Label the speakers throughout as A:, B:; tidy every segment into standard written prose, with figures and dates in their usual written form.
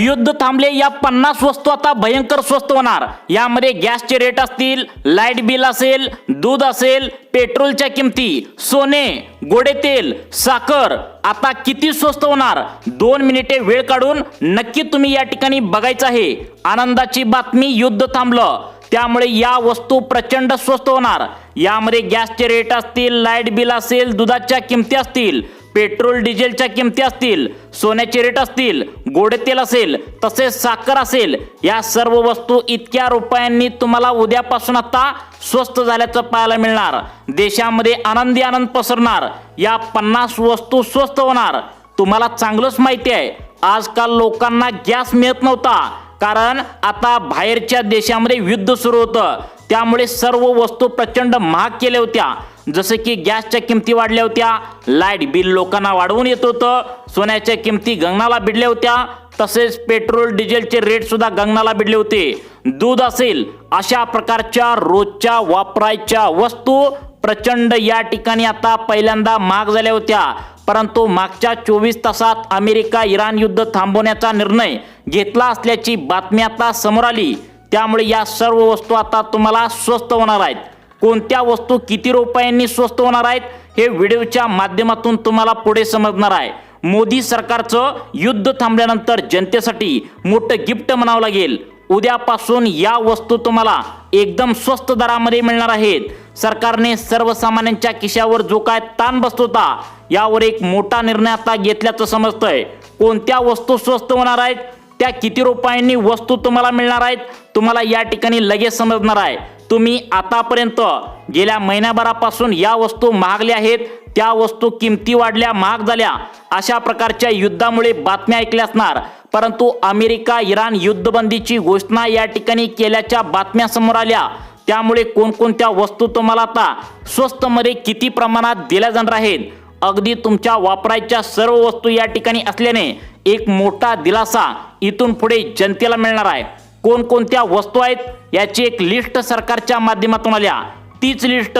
A: युद्ध थांबले, या 50 वस्तू आता भयंकर स्वस्त होणार। यामध्ये गॅसचे रेट असतील, लाईट बिल असेल, दूध असेल, पेट्रोलच्या किमती, सोने, गोडे तेल, साखर आता किती स्वस्त होणार। 2 मिनिटे वेळ काढून नक्की तुम्ही या ठिकाणी बघायचं आहे। आनंदाची बातमी, युद्ध थांबलं, त्यामुळे या वस्तू प्रचंड स्वस्त होणार। यामध्ये गॅसचे रेट असतील, लाईट बिल असेल, दुधाच्या किमती असतील, पेट्रोल डिझेलच्या किमती असतील, सोन्याचे रेट असतील, गोडे तेल असेल, तसेच साखर असेल, या सर्व वस्तू इतक्या रुपयांनी तुम्हाला उद्यापासून आता स्वस्त झाल्याचं पाहायला मिळणार। देशामध्ये आनंदी आनंद पसरणार, या 50 वस्तू स्वस्त होणार। तुम्हाला चांगलंच माहिती आहे, आजकाल लोकांना गॅस मिळत नव्हता, कारण आता बाहेरच्या देशामध्ये युद्ध सुरू होतं, त्यामुळे सर्व वस्तू प्रचंड महाग केल्या होत्या। जसे की गॅसच्या किमती वाढल्या होत्या, लाईट बिल लोकांना वाढवून येत होतं, सोन्याच्या किमती गगनाला भिडल्या होत्या, तसेच पेट्रोल डिझेलचे रेट सुद्धा गगनाला भिडले होते। दूध असेल, अशा प्रकारच्या रोजच्या वापरायच्या वस्तू प्रचंड या ठिकाणी आता पहिल्यांदा महाग झाल्या होत्या। परंतु मागच्या 24 तासात अमेरिका इराण युद्ध थांबवण्याचा निर्णय घेतला असल्याची बातमी आता समोर आली, त्यामुळे या सर्व वस्तू आता तुम्हाला स्वस्त होणार आहेत। कोणत्या वस्तू किती रुपयांनी स्वस्त होणार आहेत हे व्हिडिओच्या माध्यमातून तुम्हाला पुढे समजणार आहे। मोदी सरकारचं युद्ध थांबल्यानंतर जनतेसाठी मोठं गिफ्ट म्हणावं लागेल। उद्यापासून या वस्तू तुम्हाला एकदम स्वस्त दरामध्ये मिळणार आहेत। सरकारने सर्वसामान्यांच्या खिशावर जो काय ताण बसत होता, यावर एक मोठा निर्णय आता घेतल्याचं समजतंय। कोणत्या वस्तू स्वस्त होणार आहेत, त्या किती रुपयांनी वस्तू तुम्हाला मिळणार आहेत, तुम्हाला या ठिकाणी लगेच समजणार आहे। तुम्ही आतापर्यंत गेल्या महिन्याभरापासून या वस्तू महागल्या आहेत, त्या वस्तू किमती वाढल्या, महाग झाल्या, अशा प्रकारच्या युद्धामुळे बातम्या ऐकल्या असणार। परंतु अमेरिका इराण युद्धबंदीची घोषणा या ठिकाणी केल्याच्या बातम्या समोर आल्या, त्यामुळे कोणकोणत्या वस्तू तुम्हाला आता स्वस्त मध्ये किती प्रमाणात दिल्या जाणार आहेत, अगदी तुमच्या वापरायच्या सर्व वस्तू या ठिकाणी असल्याने एक मोठा दिलासा इथून पुढे जनतेला मिळणार आहे। कोणकोणत्या वस्तू आहेत याची एक लिस्ट सरकारच्या माध्यमातून आल्या, तीच लिस्ट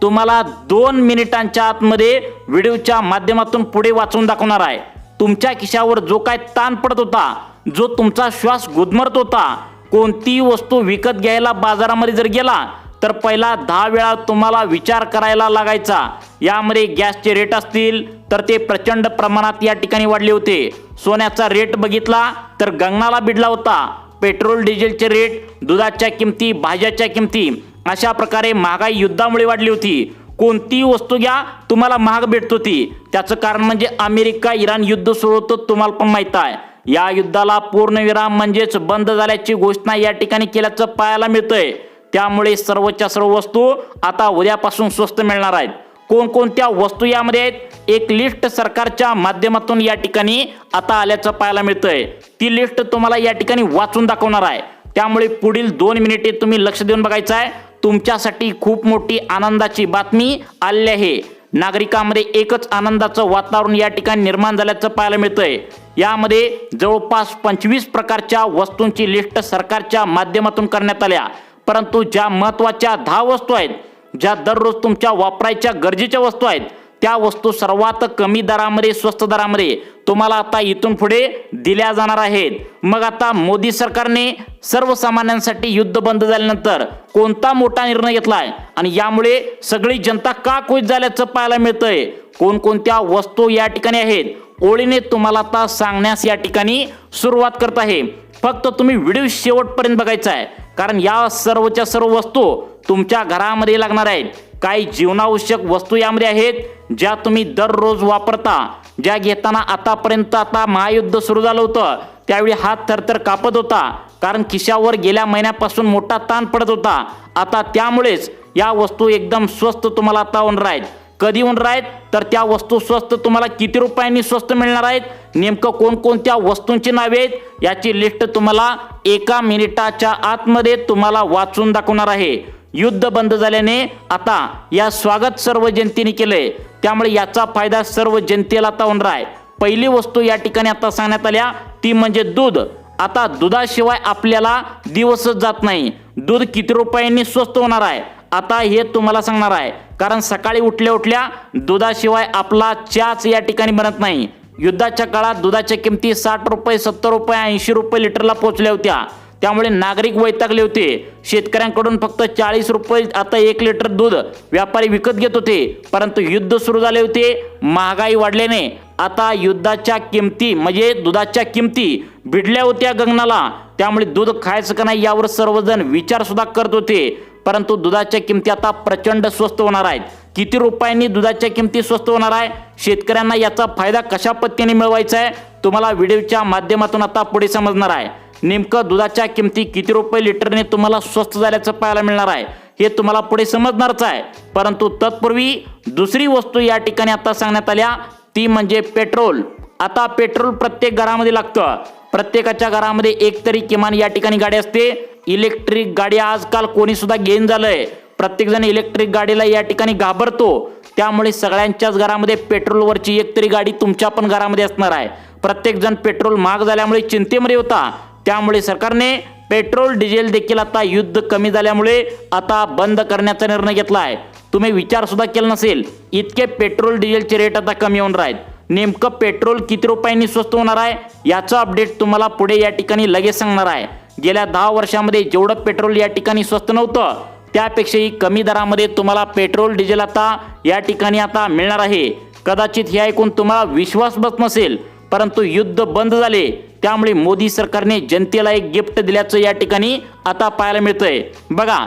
A: तुम्हाला 2 मिनिटांच्या आतमध्ये व्हिडिओच्या माध्यमातून पुढे वाचून दाखवणार आहे। तुमच्या खिशावर जो काय ताण पडत होता, जो तुमचा श्वास गुदमरत होता, कोणती वस्तू विकत घ्यायला बाजारामध्ये जर गेला तर पहिला 10 वेळा तुम्हाला विचार करायला लागायचा। यामध्ये गॅसचे रेट असतील तर ते प्रचंड प्रमाणात या ठिकाणी वाढले होते, सोन्याचा रेट बघितला तर गगनाला भिडला होता, पेट्रोल डिझेलचे रेट, दुधाच्या किमती, भाज्याच्या किमती, अशा प्रकारे महागाई युद्धामुळे वाढली होती। कोणती वस्तू घ्या तुम्हाला महाग भेटत होती, त्याचं कारण म्हणजे अमेरिका इराण युद्ध सुरू होतं, तुम्हाला पण माहित आहे। या युद्धाला पूर्णविराम म्हणजेच बंद झाल्याची घोषणा या ठिकाणी केल्याचं पाहायला मिळतंय, त्यामुळे सर्वच्या सर्व वस्तू आता उद्यापासून स्वस्त मिळणार आहेत। कोणकोणत्या वस्तू यामध्ये आहेत, एक लिस्ट सरकारच्या माध्यमातून या ठिकाणी आता आल्याचं पाहायला मिळतंय। ती लिस्ट तुम्हाला या ठिकाणी वाचून दाखवणार आहे, त्यामुळे पुढील 2 मिनिटे तुम्ही लक्ष देऊन बघायचं आहे। तुमच्यासाठी खूप मोठी आनंदाची बातमी आलेली आहे। नागरिकांमध्ये एकच आनंदाचं वातावरण या ठिकाणी निर्माण झाल्याचं पाहायला मिळतंय। यामध्ये जवळपास 25 प्रकारच्या वस्तूंची लिस्ट सरकारच्या माध्यमातून करण्यात आल्या, परंतु ज्या महत्त्वाच्या 10 वस्तू आहेत, ज्या दररोज तुमच्या वापरायच्या गरजेच्या वस्तू आहेत, त्या वस्तू सर्वात कमी दरामध्ये, स्वस्त दरामध्ये तुम्हाला आता इथून पुढे दिल्या जाणार आहेत। मग आता मोदी सरकारने सर्वसामान्यांसाठी युद्ध बंद झाल्यानंतर कोणता मोठा निर्णय घेतलाय आणि यामुळे सगळी जनता का खुश झाल्याचं पाहायला मिळतंय। कोणकोणत्या वस्तू या ठिकाणी आहेत, ओळीने तुम्हाला आता सांगण्यास या ठिकाणी सुरुवात करत आहे। फक्त तुम्ही व्हिडिओ शेवटपर्यंत बघायचा आहे, कारण या सर्वच्या सर्व वस्तू तुमच्या घरामध्ये लागणार आहेत। काही जीवनावश्यक वस्तू यामध्ये आहेत, ज्या तुम्ही दररोज वापरता, ज्या घेताना आतापर्यंत आता महायुद्ध सुरू झालं होतं त्यावेळी हात थरथर कापत होता, कारण खिशावर गेल्या महिन्यापासून मोठा ताण पडत होता। आता त्यामुळेच या वस्तू एकदम स्वस्त तुम्हाला आता होणार आहेत। कधी होणार आहेत तर त्या वस्तू स्वस्त तुम्हाला किती रुपयांनी स्वस्त मिळणार आहेत, नेमकं कोणकोणत्या वस्तूंची नावे आहेत याची लिस्ट तुम्हाला 1 मिनिटाच्या आतमध्ये तुम्हाला वाचून दाखवणार आहे। युद्ध बंद झाल्याने आता या स्वागत सर्व जनतेने केलंय, त्यामुळे याचा फायदा सर्व जनतेला आता होणार आहे। पहिली वस्तू या ठिकाणी आता सांगण्यात आल्या ती म्हणजे दूध। आता दुधाशिवाय आपल्याला दिवसच जात नाही। दूध किती रुपयांनी स्वस्त होणार आहे आता हे तुम्हाला सांगणार आहे, कारण सकाळी उठल्या उठल्या दुधाशिवाय आपला चहाच या ठिकाणी बनत नाही। युद्धाच्या काळात दुधाच्या किमती 60 रुपये 70 रुपये 80 रुपये लिटरला पोहोचल्या होत्या, त्यामुळे नागरिक वैतागले होते। शेतकऱ्यांकडून फक्त 40 रुपये आता 1 लिटर दूध व्यापारी विकत घेत होते, परंतु युद्ध सुरू झाले होते, महागाई वाढल्याने आता युद्धाच्या किमती म्हणजे दुधाच्या किमती भिडल्या होत्या गगनाला, त्यामुळे दूध खायचं का नाही यावर सर्वजण विचार सुद्धा करत होते। परंतु दुधाच्या किमती आता प्रचंड स्वस्त होणार आहेत। किती रुपयांनी दुधाच्या किमती स्वस्त होणार आहे, शेतकऱ्यांना याचा फायदा कशा पद्धतीने मिळवायचा आहे, तुम्हाला व्हिडिओच्या माध्यमातून आता पुढे समजणार आहे। नेमकं दुधाच्या किमती किती रुपये लिटरने तुम्हाला स्वस्त झाल्याचं पाहायला मिळणार आहे हे तुम्हाला पुढे समजणारच आहे। परंतु तत्पूर्वी दुसरी वस्तू या ठिकाणी आता सांगण्यात आल्या, ती म्हणजे पेट्रोल। आता पेट्रोल प्रत्येक घरामध्ये लागतं, प्रत्येकाच्या घरामध्ये एक तरी किमान या ठिकाणी गाडी असते। इलेक्ट्रिक गाडी आजकाल कोणी सुद्धा घेऊन झालंय, प्रत्येक जण इलेक्ट्रिक गाडीला या ठिकाणी घाबरतो, त्यामुळे सगळ्यांच्याच घरामध्ये पेट्रोलवरची एक तरी गाडी तुमच्या पण घरामध्ये असणार आहे। प्रत्येक जण पेट्रोल महाग झाल्यामुळे चिंतेमध्ये होता, त्यामुळे सरकारने पेट्रोल डिझेल देखील आता युद्ध कमी झाल्यामुळे आता बंद करण्याचा निर्णय घेतला आहे। तुम्ही विचार सुद्धा केला नसेल, इतके पेट्रोल डिझेलचे रेट आता कमी होणार आहेत। नेमकं पेट्रोल किती रुपयांनी स्वस्त होणार आहे याचं अपडेट तुम्हाला पुढे या ठिकाणी लगेच सांगणार आहे। गेल्या 10 वर्षांमध्ये जेवढं पेट्रोल या ठिकाणी स्वस्त नव्हतं, त्यापेक्षाही कमी दरामध्ये तुम्हाला पेट्रोल डिझेल आता या ठिकाणी आता मिळणार आहे। कदाचित हे ऐकून तुम्हाला विश्वास बसत नसेल, परंतु युद्ध बंद झाले, त्यामुळे मोदी सरकारने जनतेला एक गिफ्ट दिल्याचं या ठिकाणी आता पाहायला मिळतंय। बघा,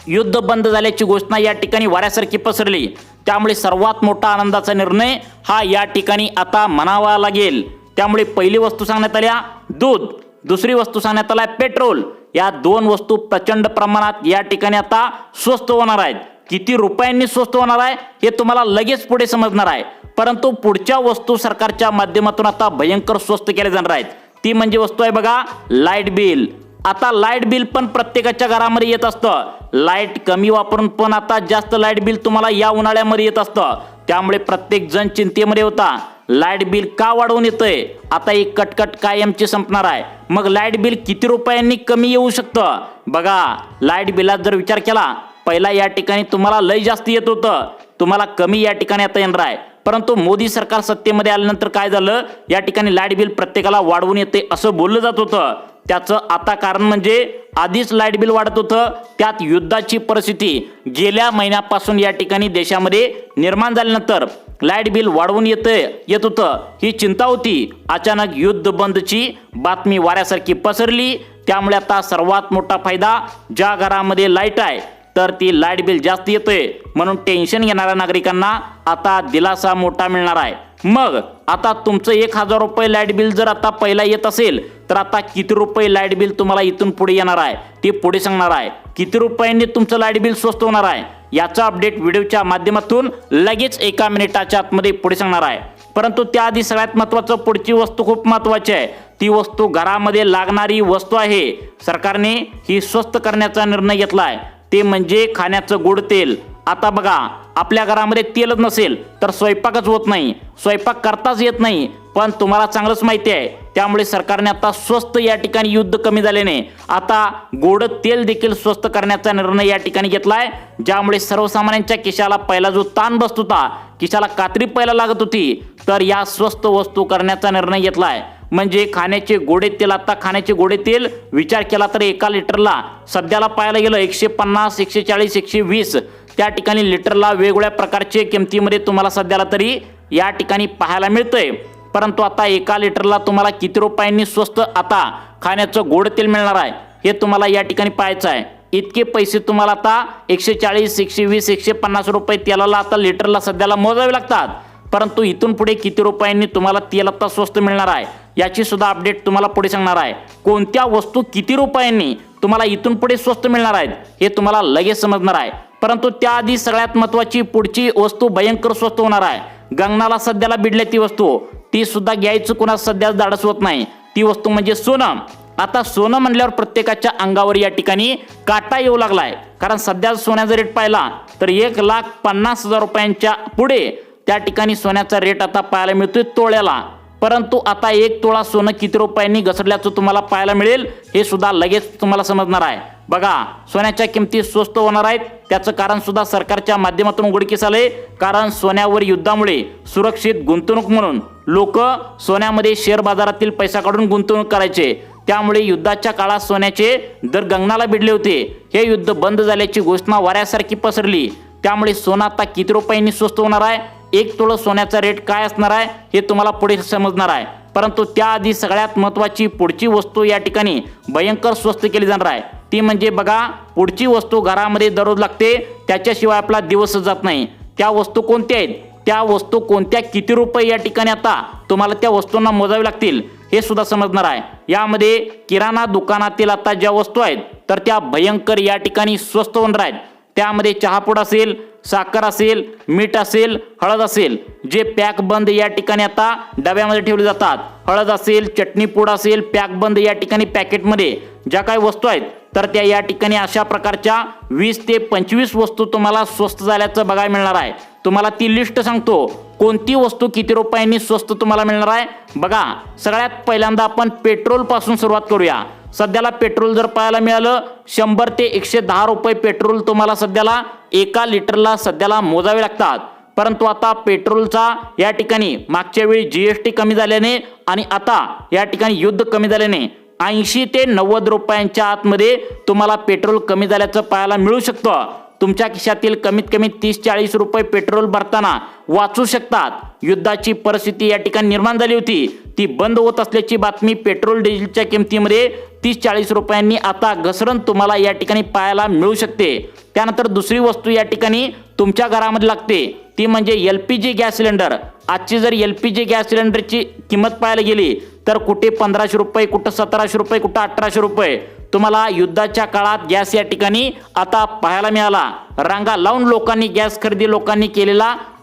A: युद्ध बंद झाल्याची घोषणा या ठिकाणी वाऱ्यासारखी पसरली, त्यामुळे सर्वात मोठा आनंदाचा निर्णय हा या ठिकाणी आता म्हणावा लागेल। त्यामुळे पहिली वस्तू सांगण्यात आल्या दूध, दुसरी वस्तू सांगण्यात आल्या पेट्रोल। या दोन वस्तू प्रचंड प्रमाणात या ठिकाणी आता स्वस्त होणार आहेत। किती रुपयांनी स्वस्त होणार आहे हे तुम्हाला लगेच पुढे समजणार आहे। परंतु पुढच्या वस्तू सरकारच्या माध्यमातून आता भयंकर स्वस्त केल्या जाणार आहेत, ती म्हणजे वस्तू आहे बघा लाईट बिल। आता लाईट बिल पण प्रत्येकाच्या घरामध्ये येत असतं, लाईट कमी वापरून पण आता जास्त लाईट बिल तुम्हाला या उन्हाळ्यामध्ये येत असतं, त्यामुळे प्रत्येक जण चिंतेमध्ये होता लाईट बिल का वाढवून येतंय। आता एक कटकट कायमची संपणार आहे, मग लाईट बिल किती रुपयांनी कमी येऊ शकतं। बघा, लाईट बिलात जर विचार केला, पहिला या ठिकाणी तुम्हाला लय जास्त येत होतं, तुम्हाला कमी या ठिकाणी आता येणार आहे। परंतु मोदी सरकार सत्तेमध्ये आल्यानंतर काय झालं, या ठिकाणी लाईट बिल प्रत्येकाला वाढवून येते असं बोललं जात होतं। त्याचं आता कारण म्हणजे आधीच लाईट बिल वाढत होतं, त्यात युद्धाची परिस्थिती गेल्या महिन्यापासून या ठिकाणी देशामध्ये निर्माण झाल्यानंतर लाईट बिल वाढवून येत होतं, ही चिंता होती। अचानक युद्ध बंदची बातमी वाऱ्यासारखी पसरली, त्यामुळे आता सर्वात मोठा फायदा, ज्या घरामध्ये लाईट आहे तर ती लाईट बिल जास्त येतंय म्हणून टेन्शन घेणाऱ्या नागरिकांना आता दिलासा मोठा मिळणार आहे। मग आता तुमचं 1000 रुपये लाईट बिल जर आता पहिला येत असेल, तर आता किती रुपये लाईट बिल तुम्हाला इथून पुढे येणार आहे ते पुढे सांगणार आहे। किती रुपयांनी तुमचं लाईट बिल स्वस्त होणार आहे याचा अपडेट व्हिडिओच्या माध्यमातून लगेच 1 मिनिटाच्या आतमध्ये पुढे सांगणार आहे। परंतु त्याआधी सगळ्यात महत्त्वाचं, पुढची वस्तू खूप महत्त्वाची आहे, ती वस्तू घरामध्ये लागणारी वस्तू आहे। सरकारने ही स्वस्त करण्याचा निर्णय घेतला आहे, ते म्हणजे खाण्याचं गोड तेल। आता बघा, आपल्या घरामध्ये तेलच नसेल तर स्वयंपाकच होत नाही, स्वयंपाक करताच येत नाही, पण तुम्हाला चांगलंच माहिती आहे, त्यामुळे सरकारने आता स्वस्त या ठिकाणी युद्ध कमी झाल्याने आता गोड तेल देखील स्वस्त करण्याचा निर्णय या ठिकाणी घेतलाय, ज्यामुळे सर्वसामान्यांच्या खिशाला पहिला जो ताण बसत होता, खिशाला कात्री पहिला लागत होती, तर या स्वस्त वस्तू करण्याचा निर्णय घेतलाय। म्हणजे खाण्याचे गोडे तेल, आता खाण्याचे गोडे तेल विचार केला तर 1 लिटरला सध्याला पाहायला गेलं 150 140 120 त्या ठिकाणी लिटरला वेगवेगळ्या प्रकारचे किमतीमध्ये तुम्हाला सध्याला तरी या ठिकाणी पाहायला मिळतंय। परंतु आता 1 लिटरला तुम्हाला किती रुपयांनी स्वस्त आता खाण्याचं गोड तेल मिळणार आहे हे तुम्हाला या ठिकाणी पाहायचं आहे। इतके पैसे तुम्हाला आता 140 120 150 रुपये तेलाला आता लिटरला सध्याला मोजावे लागतात, परंतु इथून पुढे किती रुपयांनी तुम्हाला तेल आता स्वस्त मिळणार आहे याची सुद्धा अपडेट तुम्हाला पुढे सांगणार आहे। कोणत्या वस्तू किती रुपयांनी तुम्हाला इथून पुढे स्वस्त मिळणार आहेत हे तुम्हाला लगेच समजणार आहे। परंतु त्याआधी सगळ्यात महत्त्वाची पुढची वस्तू भयंकर स्वस्त होणार आहे। गगनाला सध्याला भिडले ती वस्तू, ती सुद्धा घ्यायचं कुणा सध्या धाडस होत नाही, ती वस्तू म्हणजे सोनं। आता सोनं म्हणल्यावर प्रत्येकाच्या अंगावर या ठिकाणी काटा येऊ लागलाय, कारण सध्या सोन्याचा रेट पाहिला तर 1,50,000 रुपयांच्या पुढे त्या ठिकाणी सोन्याचा रेट आता पाहायला मिळतोय तोळ्याला। परंतु आता 1 तोळा सोनं किती रुपयांनी घसरल्याचं तुम्हाला पाहायला मिळेल हे सुद्धा लगेच तुम्हाला समजणार आहे। बघा, सोन्याच्या किमती स्वस्त होणार आहेत, त्याचं कारण सुद्धा सरकारच्या माध्यमातून उघडकीस आलंय। कारण सोन्यावर युद्धामुळे सुरक्षित गुंतवणूक म्हणून लोक सोन्यामध्ये शेअर बाजारातील पैसा काढून गुंतवणूक करायचे, त्यामुळे युद्धाच्या काळात सोन्याचे दर गगनाला भिडले होते। हे युद्ध बंद झाल्याची घोषणा वाऱ्यासारखी पसरली, त्यामुळे सोनं आता किती रुपयांनी स्वस्त होणार आहे, 1 तोळा सोन्याचा रेट काय असणार आहे हे तुम्हाला पुढे समजणार आहे। परंतु त्याआधी सगळ्यात महत्त्वाची पुढची वस्तू या ठिकाणी भयंकर स्वस्त केली जाणार आहे, ती म्हणजे बघा, पुढची वस्तू घरामध्ये दररोज लागते, त्याच्याशिवाय आपला दिवस जात नाही। त्या वस्तू कोणत्या आहेत, त्या वस्तू कोणत्या, किती रुपये या ठिकाणी आता तुम्हाला त्या वस्तूंना मोजावे लागतील हे सुद्धा समजणार आहे। यामध्ये किराणा दुकानातील आता ज्या वस्तू आहेत तर त्या भयंकर या ठिकाणी स्वस्त होणार आहेत। त्यामध्ये चहापूड असेल, साखर असेल, मीठ असेल, हळद असेल, जे पॅक बंद या ठिकाणी आता डब्यामध्ये ठेवले जातात। हळद असेल, चटणी पूड असेल, पॅक बंद या ठिकाणी पॅकेटमध्ये ज्या काही वस्तू आहेत तर त्या या ठिकाणी अशा प्रकारच्या 20 ते 25 वस्तू तुम्हाला स्वस्त झाल्याचं बघायला मिळणार आहे। तुम्हाला ती लिस्ट सांगतो, कोणती वस्तू किती रुपयांनी स्वस्त तुम्हाला मिळणार आहे। बघा, सगळ्यात पहिल्यांदा आपण पेट्रोल पासून सुरुवात करूया। सध्याला पेट्रोल जर पाहायला मिळालं 100 ते 110 रुपये पेट्रोल तुम्हाला सध्याला 1 लिटरला सध्याला मोजावे लागतात। परंतु आता पेट्रोलचा या ठिकाणी मागच्या वेळी जीएसटी कमी झाल्याने आणि आता या ठिकाणी युद्ध कमी झाल्याने 80 ते 90 रुपयांच्या आतमध्ये तुम्हाला पेट्रोल कमी झाल्याचं पाहायला मिळू शकतं। तुमच्या खिशातील कमीत कमी 30-40 रुपये पेट्रोल भरताना वाचू शकतात। युद्धाची परिस्थिती या ठिकाणी निर्माण झाली होती, ती बंद होत असल्याची बातमी पेट्रोल डिझेलच्या किमतीमध्ये 30-40 रुपयांनी आता घसरण तुम्हाला या ठिकाणी पाहायला मिळू शकते। त्यानंतर दुसरी वस्तू या ठिकाणी तुमच्या घरामध्ये लागते, ती म्हणजे LPG गॅस सिलेंडर। आजची जर LPG गॅस सिलेंडरची किंमत पाहायला गेली तर कुठे 1500 रुपये, कुठं 1700 रुपये, कुठं 1800 रुपये तुम्हाला युद्धाच्या काळात गॅस या ठिकाणी आता पाहायला मिळाला। रांगा लावून लोकांनी गॅस खरेदी लोकांनी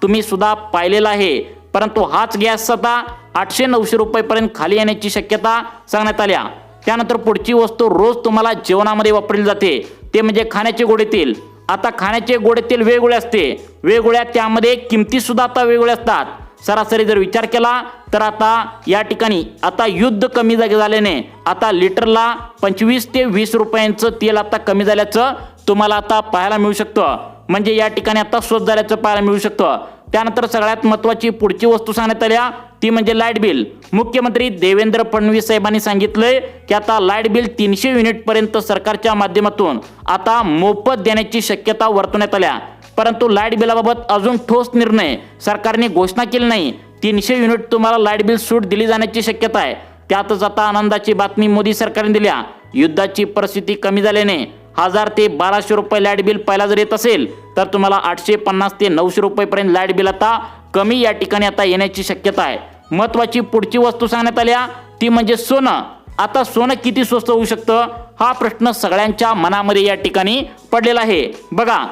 A: तुम्ही सुद्धा पाहिलेला आहे। परंतु हाच गॅस आता 800-900 रुपयेपर्यंत खाली येण्याची शक्यता सांगण्यात आल्या। त्यानंतर पुढची वस्तू रोज तुम्हाला जेवणामध्ये वापरली जाते, ते म्हणजे खाण्याचे गोडे तेल। आता खाण्याचे गोडे तेल वेगवेगळे असते, वेगवेगळ्या त्यामध्ये किमती सुद्धा आता वेगवेगळ्या असतात। सरासरी जर विचार केला तर आता या ठिकाणी आता युद्ध कमी झाल्याने आता लिटरला 25 ते 20 रुपयांचं तेल आता कमी झाल्याचं तुम्हाला आता पाहायला मिळू शकतं, म्हणजे या ठिकाणी आता स्वस्त झाल्याचं पाहायला मिळू शकतं। त्यानंतर सगळ्यात महत्त्वाची पुढची वस्तू सांगण्यात आल्या, ती म्हणजे लाईट बिल। मुख्यमंत्री देवेंद्र फडणवीस साहेबांनी सांगितलंय की आता लाईट बिल 300 युनिटपर्यंत सरकारच्या माध्यमातून आता मोफत देण्याची शक्यता वर्तवण्यात आल्या। परंतु लाईट बिलाबाबत अजून ठोस निर्णय सरकारने घोषणा केली नाही। 300 युनिट तुम्हाला लाईट बिल सूट दिली जाण्याची शक्यता आहे। त्यातच आता आनंदाची बातमी मोदी सरकारने दिल्या, युद्धाची परिस्थिती कमी झाल्याने 1000 ते 1200 रुपये लाईट बिल पहिला जर येत असेल तर तुम्हाला 850 ते 900 रुपयेपर्यंत लाईट बिल आता कमी या ठिकाणी आता येण्याची शक्यता आहे। महत्त्वाची पुढची वस्तू सांगण्यात आल्या, ती म्हणजे सोनं। आता सोनं किती स्वस्त होऊ शकतं हा प्रश्न सगळ्यांच्या मनामध्ये या ठिकाणी पडलेला आहे। बघा,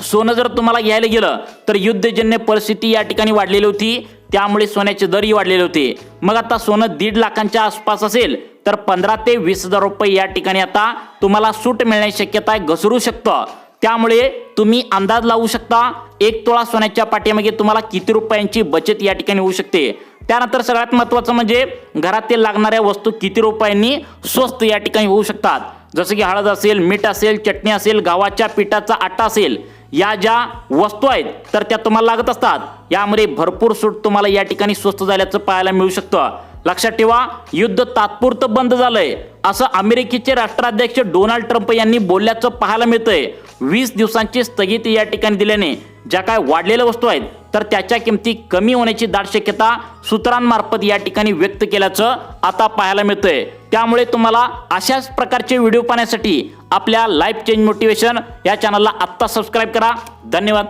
A: सोनं जर तुम्हाला घ्यायला गेलं तर युद्धजन्य परिस्थिती या ठिकाणी वाढलेली होती, त्यामुळे सोन्याचे दरही वाढलेले होते। मग आता सोनं 1.5 लाखांच्या आसपास असेल तर 15 ते 20,000 रुपये या ठिकाणी आता तुम्हाला सूट मिळण्याची शक्यता घसरू शकतं। त्यामुळे तुम्ही अंदाज लावू शकता 1 तोळा सोन्याच्या पाठीमागे तुम्हाला किती रुपयांची बचत या ठिकाणी होऊ शकते। त्यानंतर सगळ्यात महत्त्वाचं म्हणजे घरातील लागणाऱ्या वस्तू किती रुपयांनी स्वस्त या ठिकाणी होऊ शकतात, जसं की हळद असेल, मीठ असेल, चटणी असेल, गव्हाच्या पिठाचा आटा असेल, या ज्या वस्तू आहेत तर त्या तुम्हाला लागत असतात, यामध्ये भरपूर सूट तुम्हाला या ठिकाणी स्वस्त झाल्याचं पाहायला मिळू शकतं। लक्षात ठेवा, युद्ध तात्पुरतं बंद झालंय असं अमेरिकेचे राष्ट्राध्यक्ष डोनाल्ड ट्रम्प यांनी बोलल्याचं पाहायला मिळतंय। 20 दिवसांची स्थगिती या ठिकाणी दिल्याने ज्या काय वाढलेल्या वस्तू आहेत तर त्याच्या किमती कमी होण्याची दाट शक्यता सूत्रांमार्फत या ठिकाणी व्यक्त केल्याचं आता पाहायला मिळतंय। त्यामुळे तुम्हाला अशाच प्रकारचे व्हिडिओ पाहण्यासाठी आपल्या लाईफ चेंज मोटिवेशन या चॅनलला आत्ता सबस्क्राईब करा। धन्यवाद।